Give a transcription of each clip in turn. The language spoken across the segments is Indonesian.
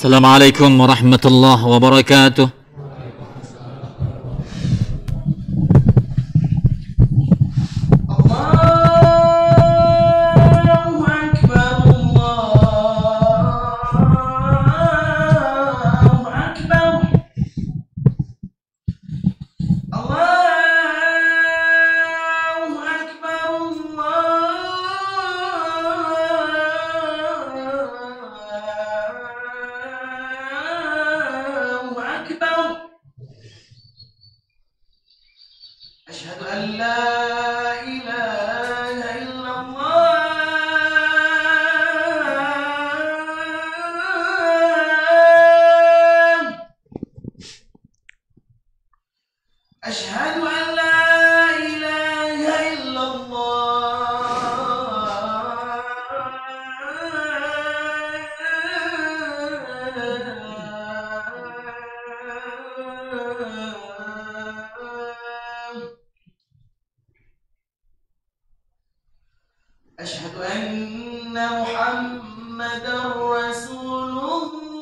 السلام عليكم ورحمة الله وبركاته. أشهد أن لا إله إلا الله أشهد أن لا إله إلا أشهد أن محمدًا رسول الله.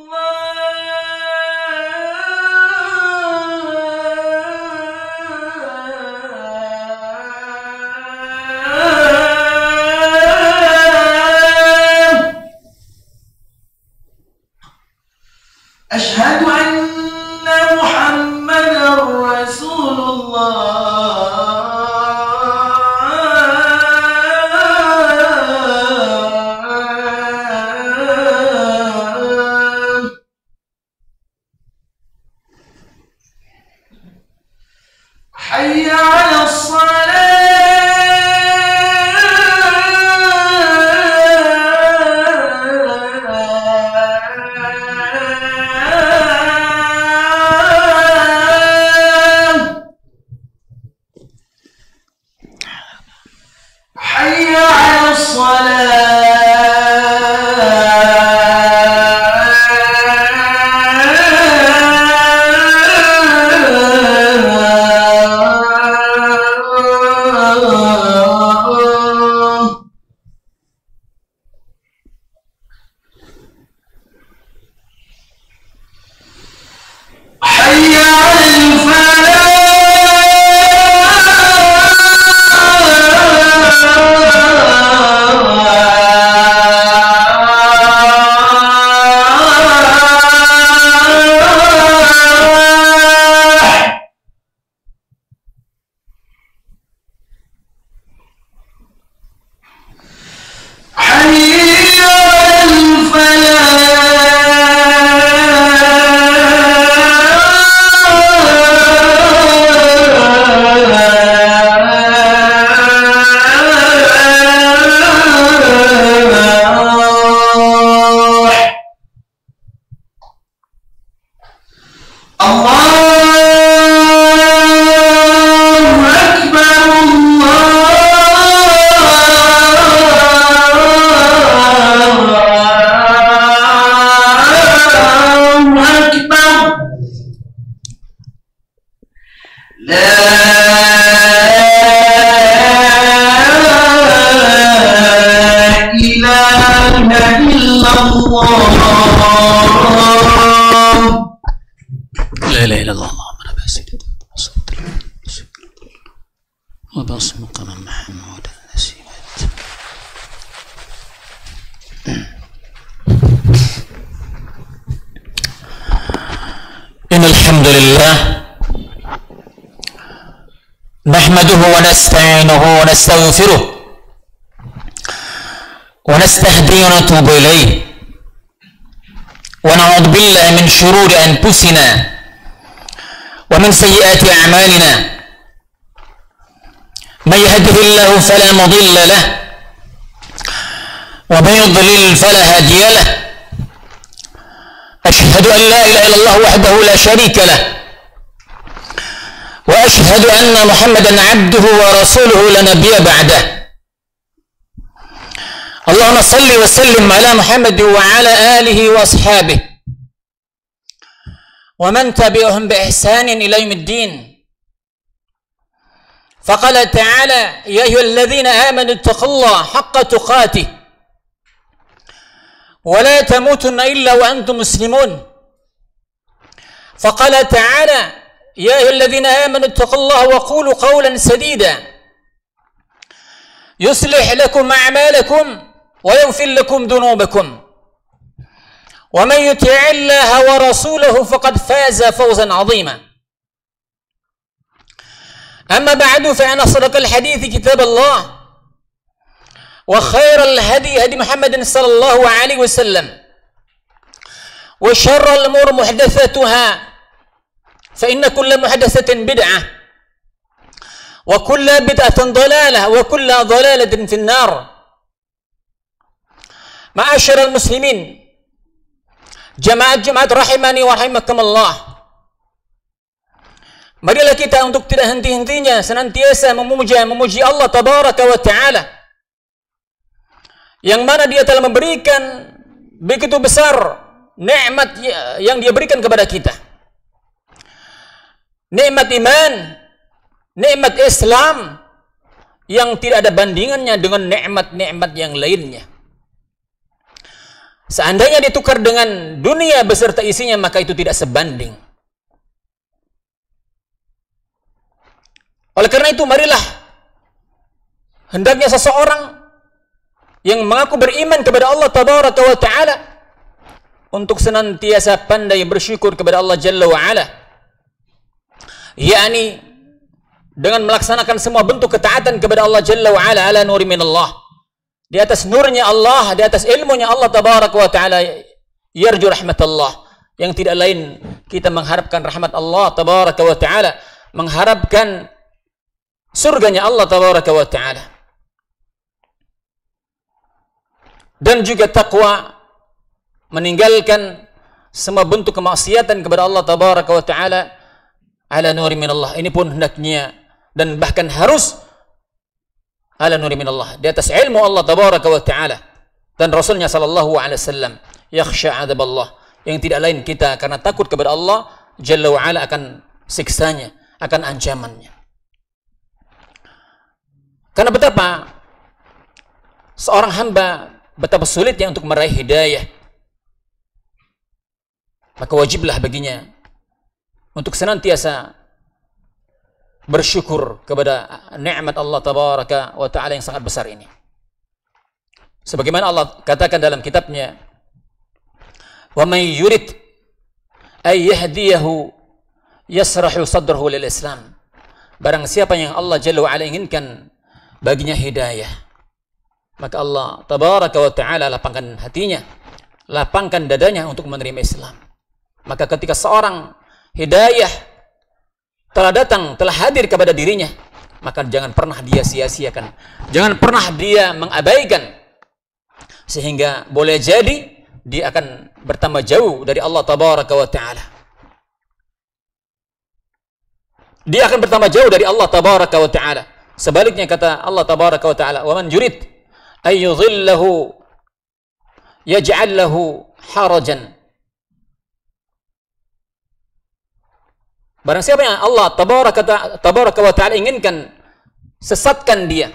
أشهد أن محمدًا رسول الله. حي على الصلاة. حي على الصلاة. حي على الفلاح. لا إله إلا الله اللهم رب سيدنا وبص مقام محمود نسيمات. إن الحمد لله نحمده ونستعينه ونستغفره ونستهديه ونتوب إليه ونعوذ بالله من شرور أنفسنا ومن سيئات أعمالنا من يهده الله فلا مضل له ومن يضلل فلا هادي له أشهد أن لا إله إلا الله وحده لا شريك له وأشهد أن محمدا عبده ورسوله لا نبي بعده. اللهم صل وسلم على محمد وعلى آله وأصحابه ومن تبعهم بإحسان إلى يوم الدين. فقال تعالى يا أيها الذين آمنوا اتقوا الله حق تقاته ولا تموتن إلا وأنتم مسلمون. فقال تعالى يا أيها الذين آمنوا اتقوا الله وقولوا قولا سديدا يصلح لكم أعمالكم ويغفر لكم ذنوبكم ومن يطع الله ورسوله فقد فاز فوزا عظيما. أما بعد فإن أصدق الحديث كتاب الله وخير الهدي هدي محمد صلى الله عليه وسلم وشر الأمور محدثاتها فإن كل محدثة بدعة وكل بدعة ضلالة وكل ضلالة في النار. معاشر المسلمين jemaat rahimani wa rahimakumullah, marilah kita untuk tidak henti-hentinya senantiasa memuji Allah tabaraka wa ta'ala yang mana dia telah memberikan begitu besar nikmat yang dia berikan kepada kita. Nikmat iman, nikmat Islam yang tidak ada bandingannya dengan nikmat-nikmat yang lainnya. Seandainya ditukar dengan dunia beserta isinya, maka itu tidak sebanding. Oleh karena itu, marilah hendaknya seseorang yang mengaku beriman kepada Allah tabaraka wa ta'ala untuk senantiasa pandai bersyukur kepada Allah jalla wa ala, yakni dengan melaksanakan semua bentuk ketaatan kepada Allah jalla wa ala ala nuri minallah, di atas nurnya Allah, di atas ilmunya Allah tabaraka wa ta'ala, yarju rahmatullah, yang tidak lain kita mengharapkan rahmat Allah tabaraka wa ta'ala, mengharapkan surganya Allah tabaraka wa ta'ala, dan juga taqwa, meninggalkan semua bentuk kemaksiatan kepada Allah tabaraka wa ta'ala ala nuri minallah. Ini pun hendaknya dan bahkan harus ala nuri minallah, di atas ilmu Allah tabaraka wa ta'ala dan Rasulnya sallallahu alaihi wasallam, yakhsha adab Allah, yang tidak lain kita karena takut kepada Allah jalla wa ala akan siksanya, akan ancamannya. Karena betapa seorang hamba, betapa sulitnya untuk meraih hidayah, maka wajiblah baginya untuk senantiasa bersyukur kepada nikmat Allah tabaraka wa ta'ala yang sangat besar ini. Sebagaimana Allah katakan dalam kitabnya, wa may yurid ay yahdiyahu yasrahu sadrahu lil Islam. Barang siapa yang Allah jalla wa ala inginkan baginya hidayah, maka Allah tabaraka wa ta'ala lapangkan hatinya, lapangkan dadanya untuk menerima Islam. Maka ketika seorang hidayah telah datang, telah hadir kepada dirinya, maka jangan pernah dia sia-siakan, jangan pernah dia mengabaikan, sehingga boleh jadi dia akan bertambah jauh dari Allah tabaraka wa ta'ala. Dia akan bertambah jauh dari Allah tabaraka wa ta'ala. Sebaliknya kata Allah tabaraka wa ta'ala, wa man yurid ay yudhillahu yaj'al lahu harajan. Barang siapa yang Allah tabaraka wa ta'ala inginkan sesatkan dia,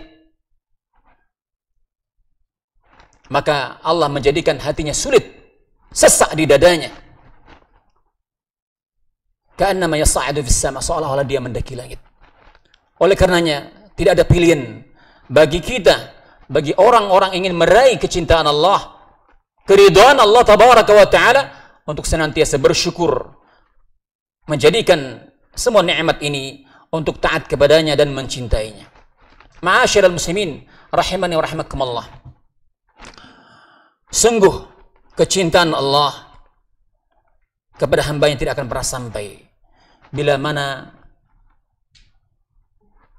maka Allah menjadikan hatinya sulit, sesak di dadanya. ka'annama yas'adu fis sama, seolah-olah dia mendaki langit. Oleh karenanya, tidak ada pilihan bagi kita, bagi orang-orang ingin meraih kecintaan Allah, keridhaan Allah tabaraka wa ta'ala, untuk senantiasa bersyukur, menjadikan semua nikmat ini untuk taat kepadanya dan mencintainya. Ma'asyiral muslimin rahimani wa rahimakumullah. Sungguh kecintaan Allah kepada hambanya tidak akan pernah sampai bila mana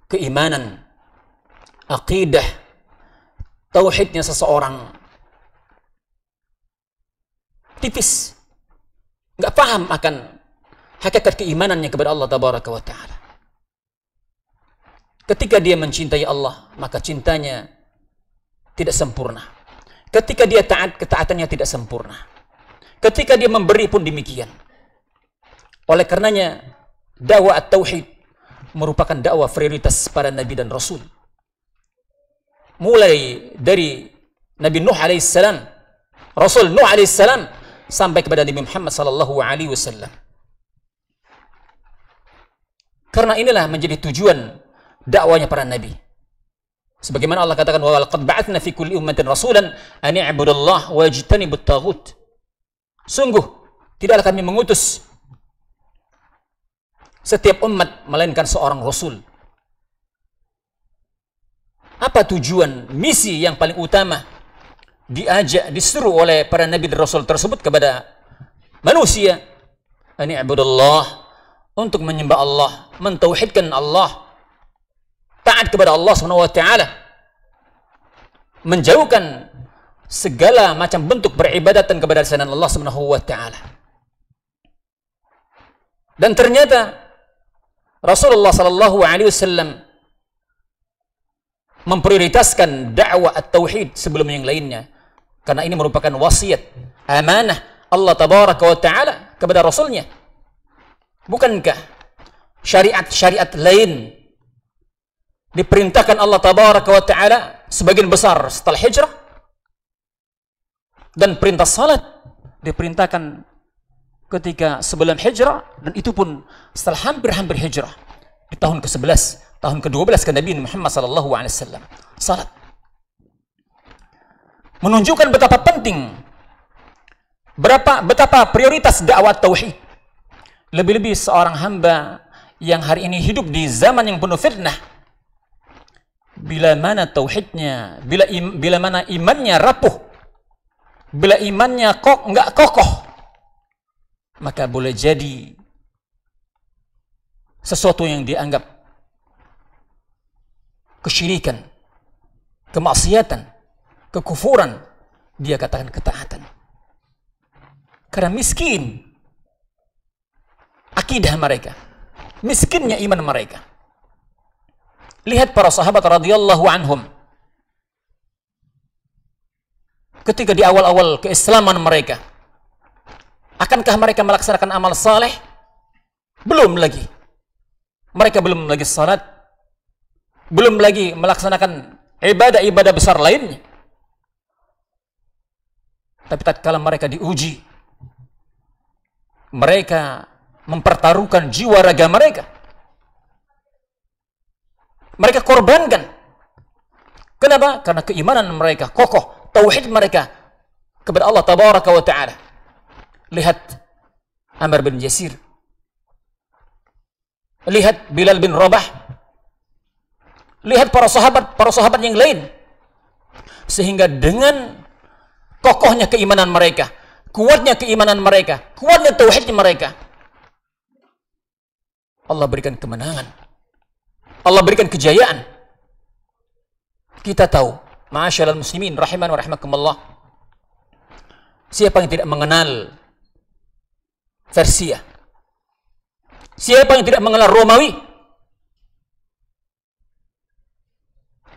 keimanan, aqidah, tauhidnya seseorang tipis, nggak paham akan hakikat keimanannya kepada Allah tabaraka wa ta'ala. Ketika dia mencintai Allah, maka cintanya tidak sempurna. Ketika dia taat, ketaatannya tidak sempurna. Ketika dia memberi pun demikian. Oleh karenanya, dakwah at-tauhid merupakan dakwah prioritas para nabi dan rasul. Mulai dari Nabi Nuh alaihissalam, Rasul Nuh alaihissalam, sampai kepada Nabi Muhammad sallallahu alaihi wasallam. Karena inilah menjadi tujuan dakwanya para nabi. Sebagaimana Allah katakan, wa laqad ba'atsna fi kulli ummatin rasulan an i'budallaha wajtanibut taghut. Sungguh tidaklah kami mengutus setiap umat melainkan seorang rasul. Apa tujuan, misi yang paling utama diajak, disuruh oleh para nabi dan rasul tersebut kepada manusia? An i'budallaha, untuk menyembah Allah, mentauhidkan Allah, taat kepada Allah Subhanahu wa taala, menjauhkan segala macam bentuk peribadatan kepada selain Allah Subhanahu wa taala. Dan ternyata Rasulullah sallallahu alaihi wasallam memprioritaskan dakwah at-tauhid sebelum yang lainnya, karena ini merupakan wasiat, amanah Allah tabaraka wa taala kepada rasulnya. Bukankah syariat-syariat lain diperintahkan Allah tabaraka wa ta'ala sebagian besar setelah hijrah? Dan perintah salat diperintahkan ketika sebelum hijrah, dan itu pun setelah hampir-hampir hijrah, di tahun ke-11, tahun ke-12 ke Nabi Muhammad sallallahu alaihi wasallam. Salat menunjukkan betapa penting, betapa prioritas dakwah tauhid. Lebih-lebih seorang hamba yang hari ini hidup di zaman yang penuh fitnah, bila mana tauhidnya, bila mana imannya rapuh, bila imannya nggak kokoh, maka boleh jadi sesuatu yang dianggap kesyirikan, kemaksiatan, kekufuran, dia katakan ketaatan. Karena miskin akidah mereka, miskinnya iman mereka. Lihat para sahabat radhiyallahu anhum, ketika di awal-awal keislaman mereka, akankah mereka melaksanakan amal saleh? Belum lagi. Mereka belum lagi salat, belum lagi melaksanakan ibadah-ibadah besar lainnya. Tapi tatkala mereka diuji, mereka mempertaruhkan jiwa raga mereka. Mereka korbankan. Kenapa? Karena keimanan mereka kokoh, tauhid mereka kepada Allah tabaraka wa ta'ala. Lihat Amr bin Yasir, lihat Bilal bin Rabah, lihat para sahabat yang lain. Sehingga dengan kokohnya keimanan mereka, kuatnya keimanan mereka, kuatnya tauhid mereka, Allah berikan kemenangan, Allah berikan kejayaan. Kita tahu, ma'asyiral muslimin rahiman wa rahimakumullah, siapa yang tidak mengenal Persia? Siapa yang tidak mengenal Romawi?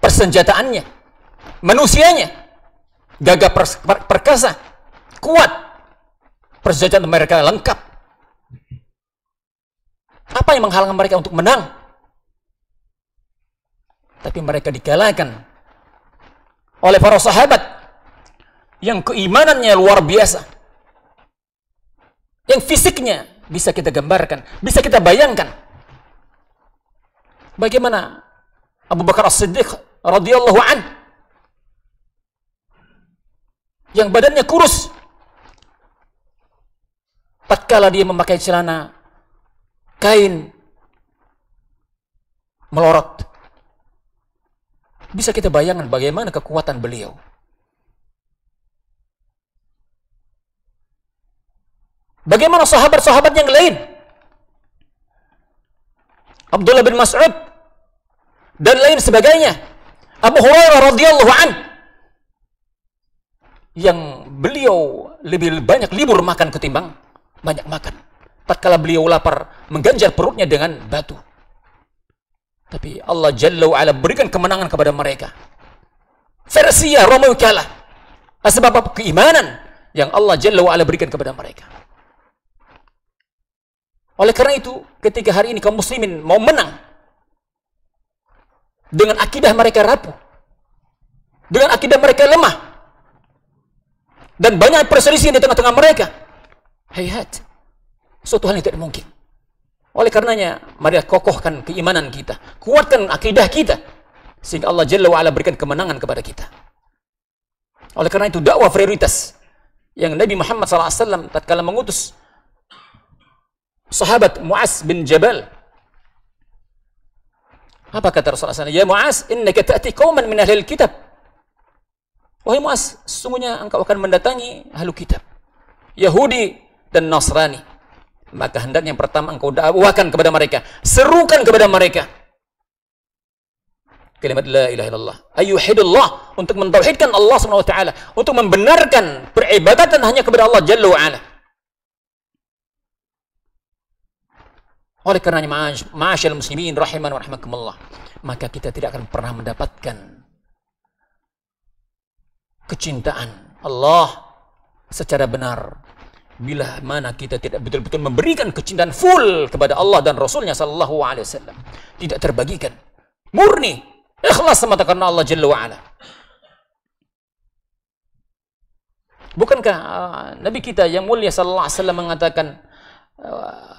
Persenjataannya, manusianya, gagah perkasa, kuat, persenjataan mereka lengkap. Apa yang menghalangi mereka untuk menang? Tapi mereka dikalahkan oleh para sahabat yang keimanannya luar biasa, yang fisiknya bisa kita gambarkan, bisa kita bayangkan bagaimana Abu Bakar As-Siddiq radhiyallahu an yang badannya kurus tatkala dia memakai celana kain melorot. Bisa kita bayangkan bagaimana kekuatan beliau. Bagaimana sahabat-sahabat yang lain? Abdullah bin Mas'ud dan lain sebagainya. Abu Hurairah radhiyallahu an yang beliau lebih banyak libur makan ketimbang banyak makan. Tatkala beliau lapar, mengganjar perutnya dengan batu. Tapi Allah Jalla wa Ala berikan kemenangan kepada mereka. Persia, Romawi kalah. Sebab keimanan yang Allah Jalla wa Ala berikan kepada mereka. Oleh karena itu, ketika hari ini kaum muslimin mau menang dengan akidah mereka rapuh, dengan akidah mereka lemah, dan banyak perselisihan di tengah-tengah mereka, hayat, suatu hal yang tidak mungkin. Oleh karenanya, mari kokohkan keimanan kita, kuatkan akidah kita, sehingga Allah Jalla wa Ala berikan kemenangan kepada kita. Oleh karena itu, dakwah prioritas yang Nabi Muhammad SAW tatkala mengutus sahabat Mu'az bin Jabal. Apa kata Rasulullah SAW? Ya Mu'az, innaka ta'ti qauman min ahlil kitab. Wahai Mu'az, sesungguhnya engkau akan mendatangi ahlu kitab, Yahudi dan Nasrani. Maka hendaknya yang pertama engkau dakwakan kepada mereka, serukan kepada mereka kalimat la ilaha illallah, ayyuhidullah, untuk mentauhidkan Allah Subhanahu wa taala, untuk membenarkan peribadatan hanya kepada Allah Jalla wa Ala. Oleh karenanya, ma'asyal muslimin rahiman wa rahimakumullah, maka kita tidak akan pernah mendapatkan kecintaan Allah secara benar bila mana kita tidak betul-betul memberikan kecintaan full kepada Allah dan Rasulnya sallallahu alaihi wasallam. Tidak terbagikan, murni, ikhlas semata karena Allah Jalla wa Ala. Bukankah Nabi kita yang mulia sallallahu alaihi wasallam mengatakan,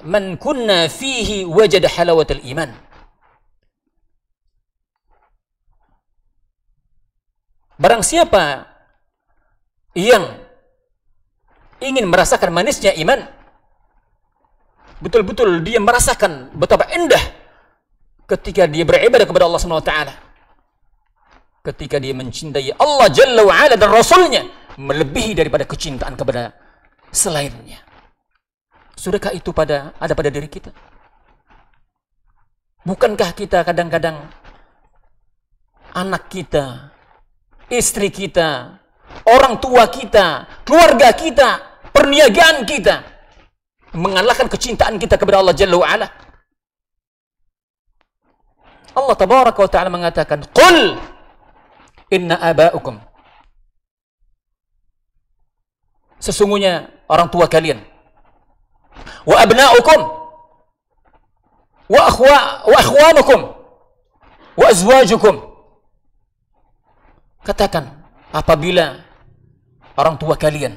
man kunna fihi wajada halawatal iman. Barang siapa yang ingin merasakan manisnya iman, betul-betul dia merasakan betapa indah ketika dia beribadah kepada Allah Subhanahu wa taala, ketika dia mencintai Allah Jalla wa Ala dan Rasulnya melebihi daripada kecintaan kepada selainnya. Sudahkah itu ada pada diri kita? Bukankah kita kadang-kadang anak kita, istri kita, orang tua kita, keluarga kita, perniagaan kita mengalahkan kecintaan kita kepada Allah Jalla wa Ala? Allah Tabaraka wa Ta'ala mengatakan, Qul inna aba'ukum, sesungguhnya orang tua kalian, wa abna'ukum wa akhwanukum wa azwajukum. Katakan, apabila orang tua kalian,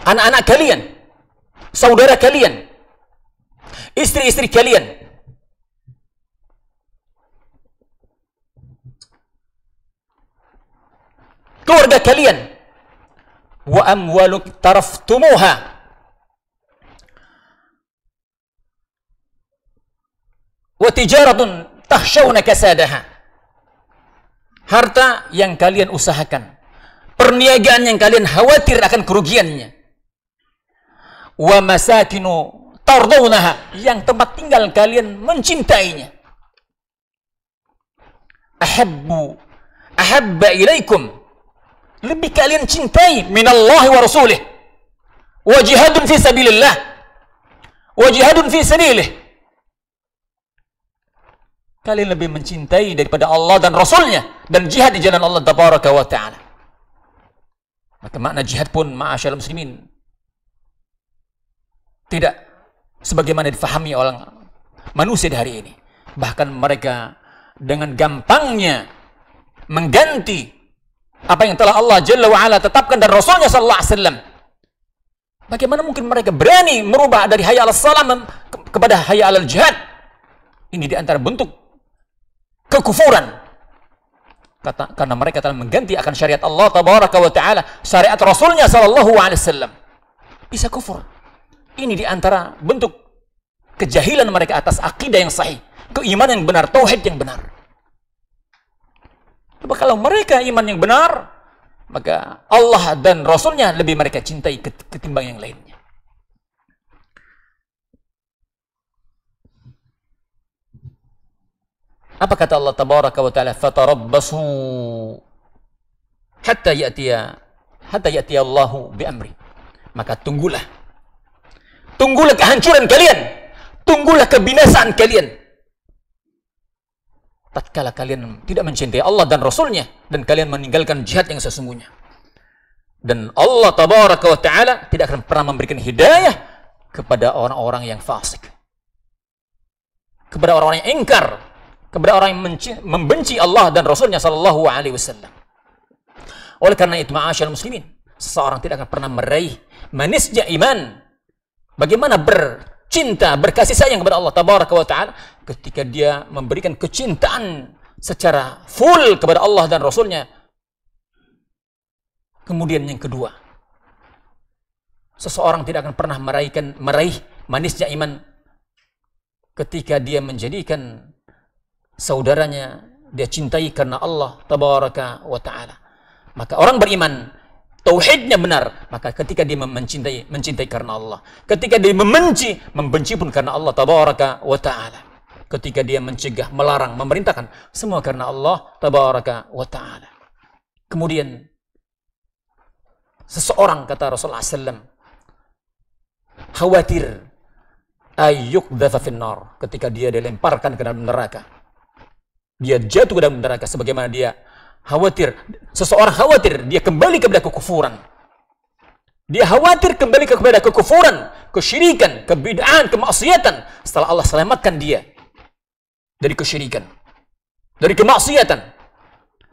anak-anak kalian, saudara kalian, istri-istri kalian, keluarga kalian, wa amwaluk taraftumuha, wa tijaratun takhshawna kasadaha, harta yang kalian usahakan, perniagaan yang kalian khawatir akan kerugiannya, wa masakinu tardawnaha, yang tempat tinggal kalian mencintainya, ahabba ilaikum, lebih kalian cintai minallahi wa rasulih, wa jihadun fi sabilillah, wa jihadun fi sabilillah, kalian lebih mencintai daripada Allah dan Rasulnya dan jihad di jalan Allah Tabaraka wa Ta'ala. Maka makna jihad pun, ma'asyal muslimin, tidak sebagaimana difahami oleh manusia di hari ini. Bahkan mereka dengan gampangnya mengganti apa yang telah Allah Jalla wa Ala tetapkan dan Rasulnya sallallahu alaihi wasallam Bagaimana mungkin mereka berani merubah dari hayya 'alas salam kepada hayya 'alal jihad? Ini di antara bentuk kekufuran. Karena mereka telah mengganti akan syariat Allah tabaraka wa ta'ala, syariat Rasulnya sallallahu alaihi wasallam. Bisa kufur. Ini di antara bentuk kejahilan mereka atas akidah yang sahih, keimanan yang benar, tauhid yang benar. Coba kalau mereka iman yang benar, maka Allah dan Rasulnya lebih mereka cintai ketimbang yang lainnya. Apa kata Allah tabaraka wa ta'ala? Fatarabbasu hatta ya'tiya Allahu bi amri. Maka tunggulah kehancuran kalian, tunggulah kebinasaan kalian tatkala kalian tidak mencintai Allah dan Rasulnya, dan kalian meninggalkan jihad yang sesungguhnya. Dan Allah tabaraka wa ta'ala tidak akan pernah memberikan hidayah kepada orang-orang yang fasik, kepada orang-orang yang ingkar, kepada orang yang membenci Allah dan Rasulnya sallallahu alaihi wasallam. Oleh karena itu, ma'asyal muslimin, seseorang tidak akan pernah meraih manisnya iman, bagaimana bercinta, berkasih sayang kepada Allah tabaraka wa ta'ala, ketika dia memberikan kecintaan secara full kepada Allah dan Rasulnya. Kemudian yang kedua, seseorang tidak akan pernah meraih manisnya iman ketika dia menjadikan saudaranya dia cintai karena Allah tabaraka wa ta'ala. Maka orang beriman, tauhidnya benar, maka ketika dia mencintai karena Allah. Ketika dia membenci pun karena Allah tabaraka wa ta'ala. Ketika dia mencegah, melarang, memerintahkan, semua karena Allah tabaraka wa ta'ala. Kemudian seseorang, kata Rasulullah SAW, khawatir ayyukdhafa finnar, ketika dia dilemparkan ke dalam neraka, dia jatuh ke dalam neraka, sebagaimana dia khawatir, seseorang khawatir dia kembali kepada kekufuran. Dia khawatir kembali kepada kekufuran, kesyirikan, kebid'ahan, kemaksiatan, setelah Allah selamatkan dia dari kesyirikan, dari kemaksiatan.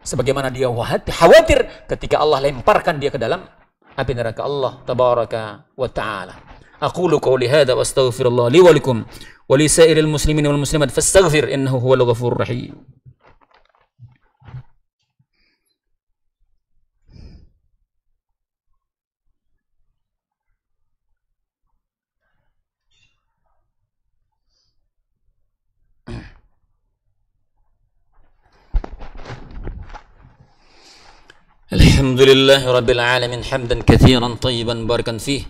Sebagaimana dia khawatir ketika Allah lemparkan dia ke dalam api neraka Allah tabaraka wa ta'ala. Aqulu qawli hadha wa astaghfirullah li wa lakum wa li sa'iril muslimin wal muslimat fastaghfir innahu huwal ghafurur rahim. Alhamdulillah rabbil alamin hamdan katsiran tayyiban barakan fih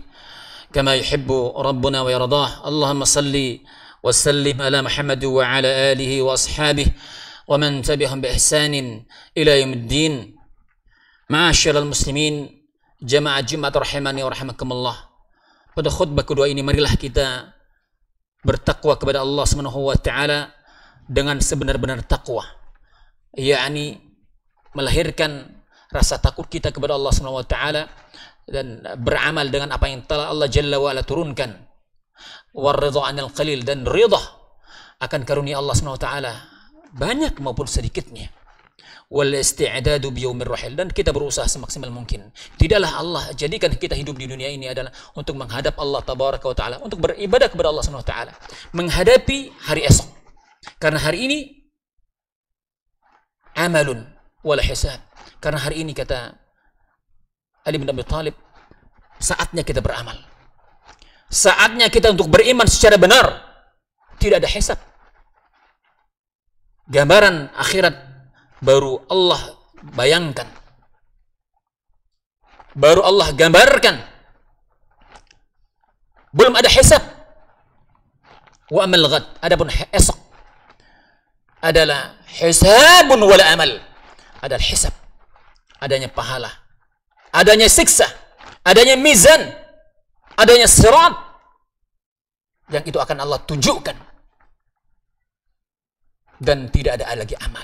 kama yuhibbu rabbuna wa yardah. Allahumma salli wa sallim ala Muhammad wa ala alihi wa ashabihi wa man tabi'ahum bi ihsanin ila yaumiddin. Ma'asyiral muslimin, jamaah Jumat rahimani wa rahimakumullah. Pada khutbah kedua ini, marilah kita bertakwa kepada Allah Subhanahu wa taala dengan sebenar-benar takwa, yakni melahirkan rasa takut kita kepada Allah Subhanahu wa taala dan beramal dengan apa yang telah Allah Jalla wa ala turunkan. Waridha 'anil qalil, dan ridha akan karunia Allah Subhanahu wa taala banyak maupun sedikitnya. Wal isti'dadu bi yaumir rahil, dan kita berusaha semaksimal mungkin. Tidaklah Allah jadikan kita hidup di dunia ini adalah untuk menghadap Allah tabaraka wa taala, untuk beribadah kepada Allah Subhanahu wa taala, menghadapi hari esok. Karena hari ini amalun wala hisab. Karena hari ini, kata Ali bin Abi Thalib, saatnya kita beramal. Saatnya kita untuk beriman secara benar. Tidak ada hisab. Gambaran akhirat baru Allah bayangkan, baru Allah gambarkan. Belum ada hisab. Wa amal ghad, adapun esok adalah hisabun wala amal. Adalah hisab, adanya pahala, adanya siksa, adanya mizan, adanya sirat, yang itu akan Allah tunjukkan, dan tidak ada lagi amal.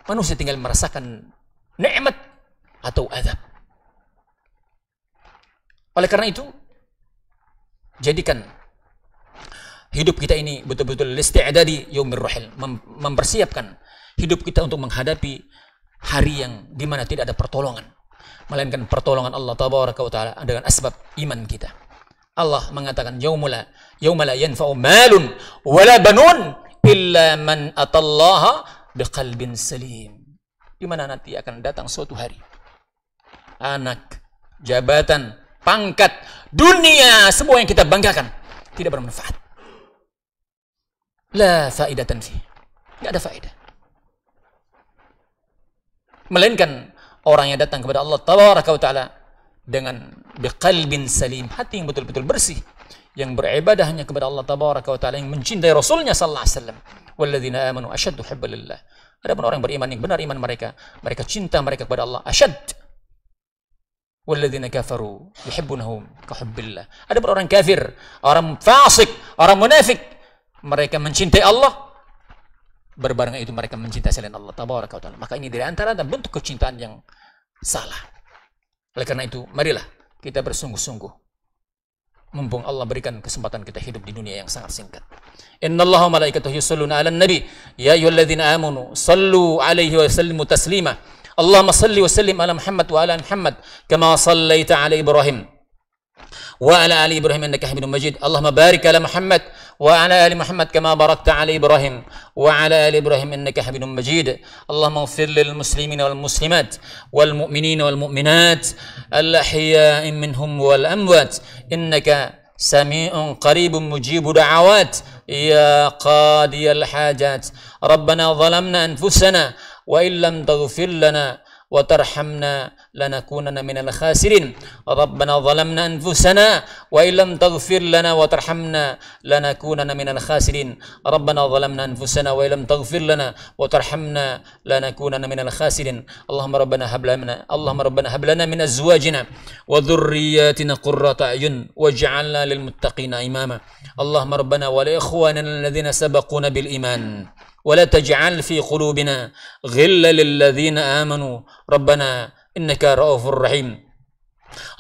Manusia tinggal merasakan nikmat atau azab. Oleh karena itu, jadikan hidup kita ini betul-betul isti'dadi yaumir rahil, mempersiapkan hidup kita untuk menghadapi hari yang dimana tidak ada pertolongan, melainkan pertolongan Allah tabaraka wa taala dengan asbab iman kita. Allah mengatakan yaumala yanfa'u malun wala banun illa man atallaha biqalbin salim. Di mana nanti akan datang suatu hari anak, jabatan, pangkat, dunia, semua yang kita banggakan tidak bermanfaat. La faidatan fi. Enggak ada faedah. Melainkan orang yang datang kepada Allah tabaraka wa taala dengan biqalbin salim, hati yang betul-betul bersih, yang beribadah hanya kepada Allah tabaraka wa taala, yang mencintai Rasulnya sallallahu alaihi wasallam. Walladzina amanu asyaddu hubban lillah. Adapun orang beriman yang benar iman mereka cinta mereka kepada Allah asyad. Walladzina kafaru yuhibbunahum kahubbillah. Adapun orang kafir, orang fasik, orang munafik, mereka mencintai Allah, berbarengan itu mereka mencintai selain Allah tabaraka wa taala. Maka ini dari antara bentuk kecintaan yang salah. Oleh karena itu, marilah kita bersungguh-sungguh. Mumpung Allah berikan kesempatan kita hidup di dunia yang sangat singkat. Innallaha wa malaikatahu yusholluna 'alan nabi, ya ayyuhalladzina amanu shallu 'alaihi wa sallimu taslima. Allahumma shalli wa sallim ala Muhammad wa ala Muhammad kama shallaita 'ala Ibrahim wa ala ali Ibrahim innaka Hamidum Majid. Allahumma barik ala Muhammad wa ala ali Muhammad kama barakta ala Ibrahim wa ala ali Ibrahim innaka Hamidum Majid. Allahumma ighfir lil muslimin wal muslimat wal mu'minin wal mu'minat al ahya'i minhum wal amwat innaka sami'un qaribun mujibu da'awat ya qadiyal hajat. Rabbana zalamna anfusana wa illam taghfir lana وترحمنا لنكونن من الخاسرين. ربنا ظلمنا أنفسنا وإن لم تغفر لنا وترحمنا لنكونن من الخاسرين. ربنا ظلمنا أنفسنا وإن لم تغفر لنا وترحمنا لنكونن من الخاسرين. اللهم ربنا هب لنا من أزواجنا وذرياتنا قرة أعين واجعلنا للمتقين إماما. اللهم ربنا ولإخواننا الذين سبقونا بالإيمان ولا تجعل في قلوبنا غلا للذين آمنوا ربنا إنك رؤوف رحيم.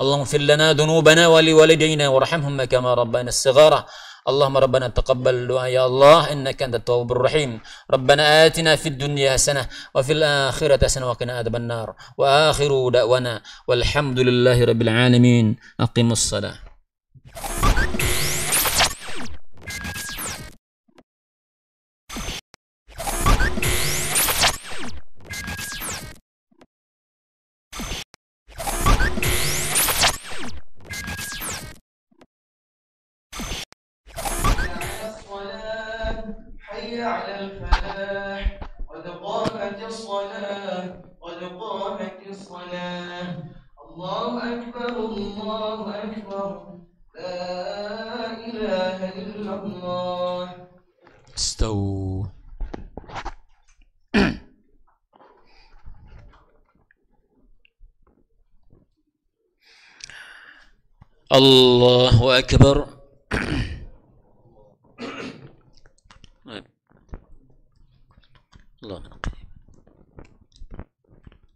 اللهم اغفر لنا ذنوبنا ولوالدينا وارحمهم كما ربنا الصغار. اللهم ربنا تقبل دعاء يا الله إنك أنت التواب الرحيم. ربنا آتنا في الدنيا حسنة وفي الآخرة حسنة وقنا عذاب النار. وآخر دعوانا والحمد لله رب العالمين. أقيموا الصلاة. حي على الفلاح قد قامت الصلاة قد قامت الصلاة. الله أكبر الله أكبر لا إله إلا الله. استووا. الله أكبر.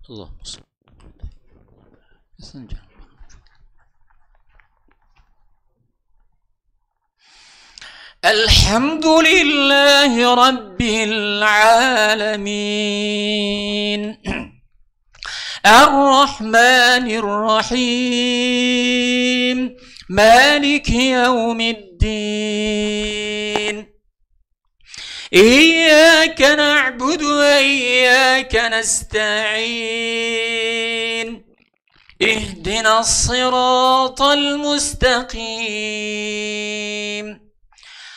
الله الحمد لله رب العالمين الرحمن الرحيم مالك يوم الدين إياك نعبد وإياك نستعين اهدنا الصراط المستقيم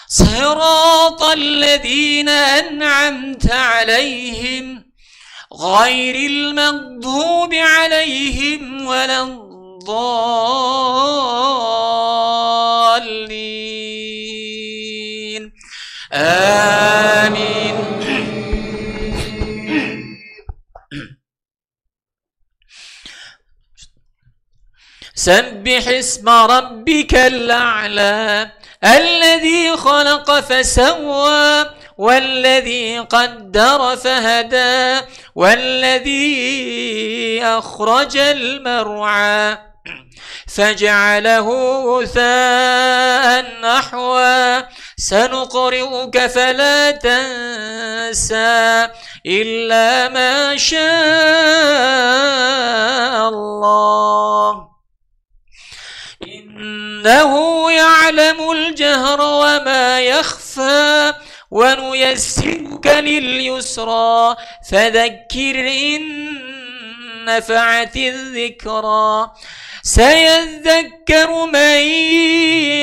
صراط الذين أنعمت عليهم غير المغضوب عليهم ولا الضالين آمين. سبح اسم ربك الأعلى الذي خلق فسوى والذي قدر فهدى والذي أخرج المرعى فجعله غثاء نحوا سنقرئك فلا تنسى إلا ما شاء الله إنه يعلم الجهر وما يخفى ونيسرك لليسرى فذكر إن نفعت الذكرى سيذكر من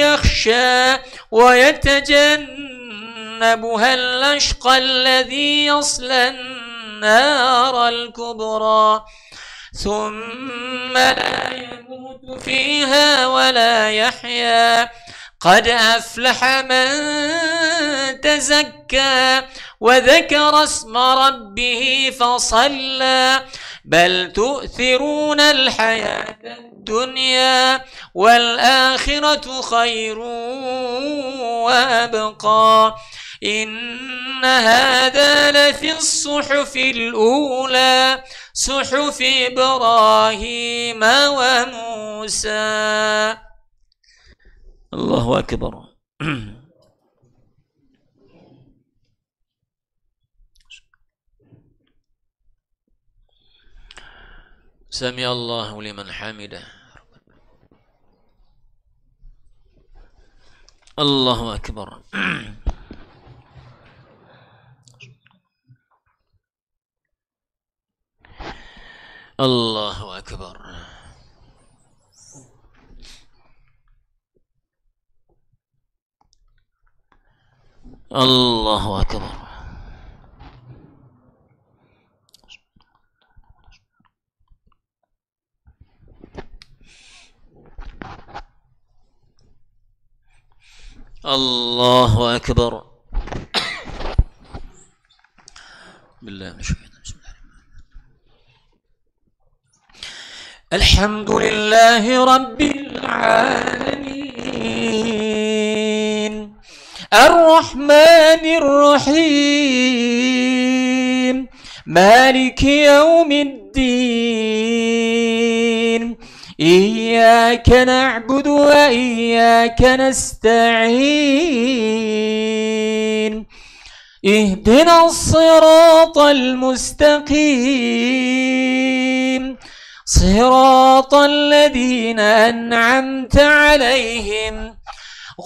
يخشى ويتجنبها الأشقى الذي يصلى النار الكبرى ثم لا يموت فيها ولا يحيا قد أفلح من تزكى وذكر اسم ربه فصلى بل تؤثرون الحياة الدنيا والآخرة خير وأبقى إن هذا لفي الصحف الأولى صحف إبراهيم وموسى. الله أكبر. سمع الله لمن حمده. الله أكبر. الله أكبر. الله أكبر. الله أكبر. بالله من الشيطان. بسم الله الحمد لله رب العالمين الرحمن الرحيم مالك يوم الدين إياك نعبد وإياك نستعين اهدنا الصراط المستقيم صراط الذين أنعمت عليهم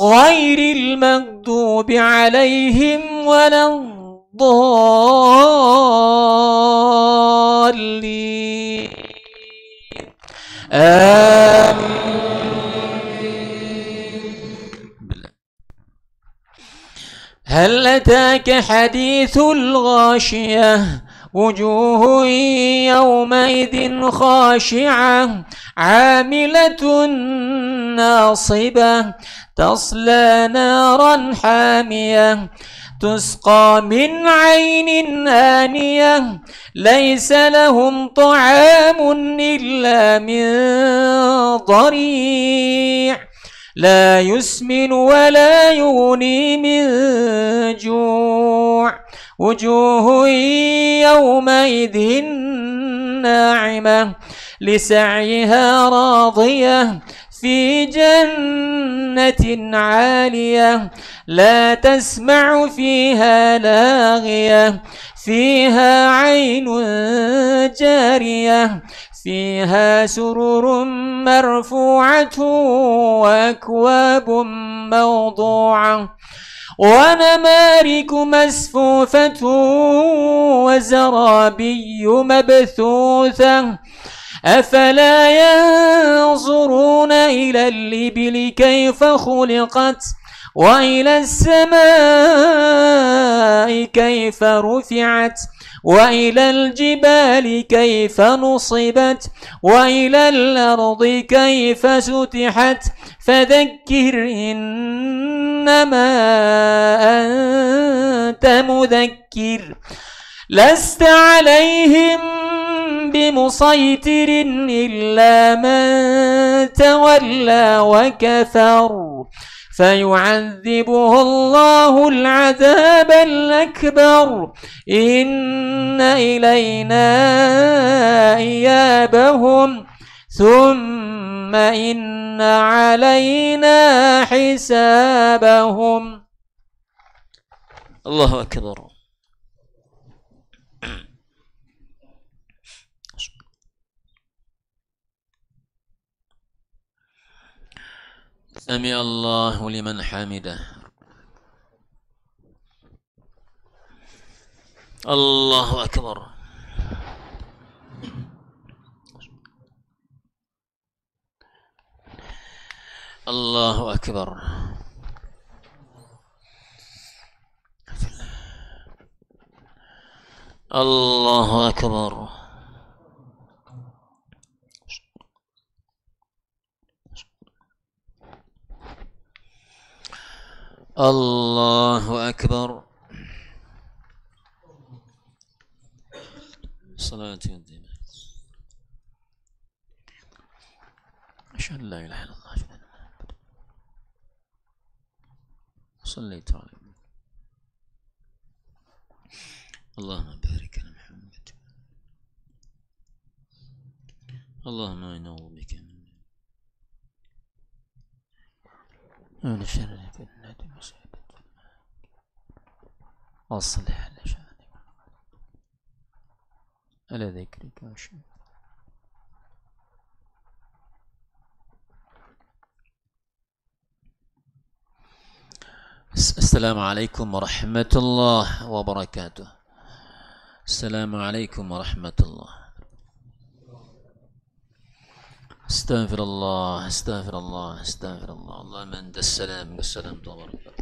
غير المغضوب عليهم ولا الضالين آمين. هل أتاك حديث الغاشية وجوه يومئذ خاشعة عاملة ناصبة تصلى نارا حامية تسقى من عين آنية ليس لهم طعام إلا من ضريع لا يسمن ولا يغني من جوع وجوه يومئذ ناعمة لسعيها راضية في جنة عالية لا تسمع فيها لاغية فيها عين جارية فيها سرر مرفوعة وأكواب موضوعة ونمارك مسفوفة وزرابي مبثوثة أفلا ينظرون إلى الإبل كيف خلقت وإلى السماء كيف رفعت وإلى الجبال كيف نصبت وإلى الأرض كيف سطحت فذكر إنما أنت مذكر لست عليهم بمسيطر إلا من تولى وكفر فيعذبه الله العذاب الأكبر إن إلينا إيابهم ثم إن علينا حسابهم. الله أكبر. سمع الله لمن حمده. الله أكبر. الله أكبر. الله أكبر. الله أكبر. صلاة الدين. أشهد أن لا إله إلا الله صليت عليه. اللهم بارك على محمد. اللهم إنا نعوذ بك من شر الفتنة وسيئة أصلح لشأني على ذكرك وشكرك. السلام عليكم ورحمة الله وبركاته. السلام عليكم ورحمة الله. استغفر الله استغفر الله استغفر الله. اللهم أنت السلام والسلام تبارك.